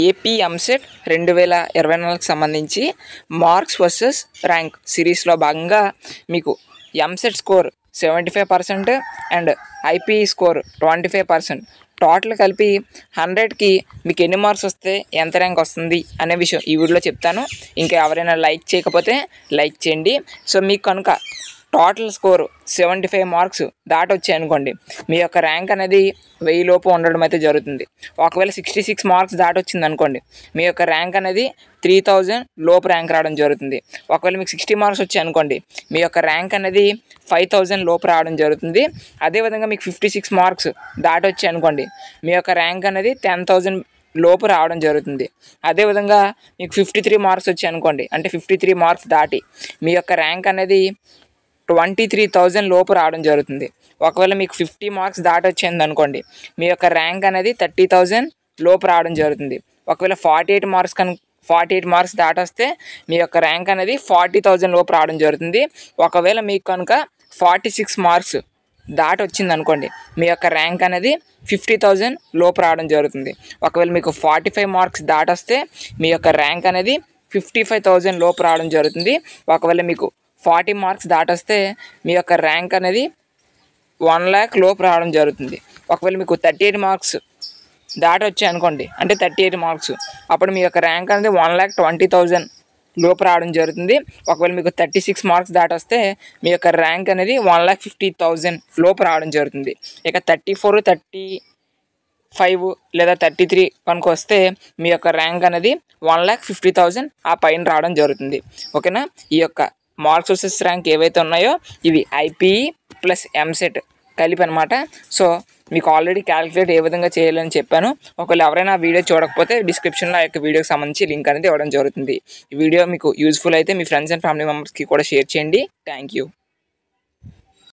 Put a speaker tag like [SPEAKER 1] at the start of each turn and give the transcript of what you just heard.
[SPEAKER 1] AP EAMCET 2024కి సంబంధించి marks versus rank సిరీస్లో భాగంగా మీకు EAMCET score 75% and IPE score 25%, total కలిపి 100కి మీకు ఎన్ని మార్క్స్ వస్తే ఎంత ర్యాంక్ వస్తుంది అనే విషయం ఈ వీడియోలో చెప్తాను. ఇంకా ఎవరైనా లైక్ చేయకపోతే లైక్ చేయండి. సో మీకు కనుక టోటల్ స్కోర్ 75 మార్క్స్ దాటొచ్చాయి అనుకోండి, మీ యొక్క ర్యాంక్ అనేది 1000 లోపు ఉండడం అయితే జరుగుతుంది. ఒకవేళ 66 మార్క్స్ దాటొచ్చింది అనుకోండి, మీ యొక్క ర్యాంక్ అనేది 3000 లోపు ర్యాంక్ రావడం జరుగుతుంది. ఒకవేళ మీకు 60 మార్క్స్ వచ్చాయి అనుకోండి, మీ యొక్క ర్యాంక్ అనేది 5000 లోపు రావడం జరుగుతుంది. అదేవిధంగా మీకు 56 మార్క్స్ దాటొచ్చాయి అనుకోండి, మీ యొక్క ర్యాంక్ అనేది 10,000 లోపు రావడం జరుగుతుంది. అదేవిధంగా మీకు 53 మార్క్స్ వచ్చాయి అనుకోండి, అంటే 53 మార్క్స్ దాటి మీ యొక్క ర్యాంక్ అనేది 23,000 లోపు రావడం జరుగుతుంది. ఒకవేళ మీకు 50 మార్క్స్ దాటొచ్చింది అనుకోండి, మీ యొక్క ర్యాంక్ అనేది 30,000 లోపు రావడం జరుగుతుంది. ఒకవేళ 48 మార్క్స్ దాటొస్తే మీ యొక్క ర్యాంక్ అనేది 40,000 లోపు రావడం జరుగుతుంది. ఒకవేళ మీకు కనుక 46 మార్క్స్ దాటొచ్చింది అనుకోండి, మీ యొక్క ర్యాంక్ అనేది 50,000 లోపు రావడం జరుగుతుంది. ఒకవేళ మీకు 45 మార్క్స్ దాటొస్తే మీ యొక్క ర్యాంక్ అనేది 55,000 లోపు రావడం జరుగుతుంది. ఒకవేళ మీకు 40 మార్క్స్ దాటొస్తే మీ యొక్క ర్యాంక్ అనేది 1,00,000 లోపు రావడం జరుగుతుంది. ఒకవేళ మీకు 38 మార్క్స్ దాటొచ్చాయి అనుకోండి, అంటే 38 మార్క్స్, అప్పుడు మీ యొక్క ర్యాంక్ అనేది 1,20,000 లోపు రావడం జరుగుతుంది. ఒకవేళ మీకు 36 మార్క్స్ దాటొస్తే మీ యొక్క ర్యాంక్ అనేది 1,50,000 లోపు రావడం జరుగుతుంది. ఇక 34, 35 లేదా 33 కనుక వస్తే మీ యొక్క ర్యాంక్ అనేది 1,50,000 ఆ పైన రావడం జరుగుతుంది. ఓకేనా? ఈ యొక్క మార్క్స్ వర్సెస్ ర్యాంక్ ఏవైతే ఉన్నాయో ఇవి ఐపీఈ ప్లస్ ఎంసెట్ కలిపి అనమాట. సో మీకు ఆల్రెడీ క్యాలిక్యులేట్ ఏ విధంగా చేయాలని చెప్పాను. ఒకవేళ ఎవరైనా వీడియో చూడకపోతే డిస్క్రిప్షన్లో ఆ యొక్క వీడియోకి సంబంధించి లింక్ అనేది ఇవ్వడం జరుగుతుంది. ఈ వీడియో మీకు యూజ్ఫుల్ అయితే మీ ఫ్రెండ్స్ అండ్ ఫ్యామిలీ మెంబర్స్కి కూడా షేర్ చేయండి. Thank you.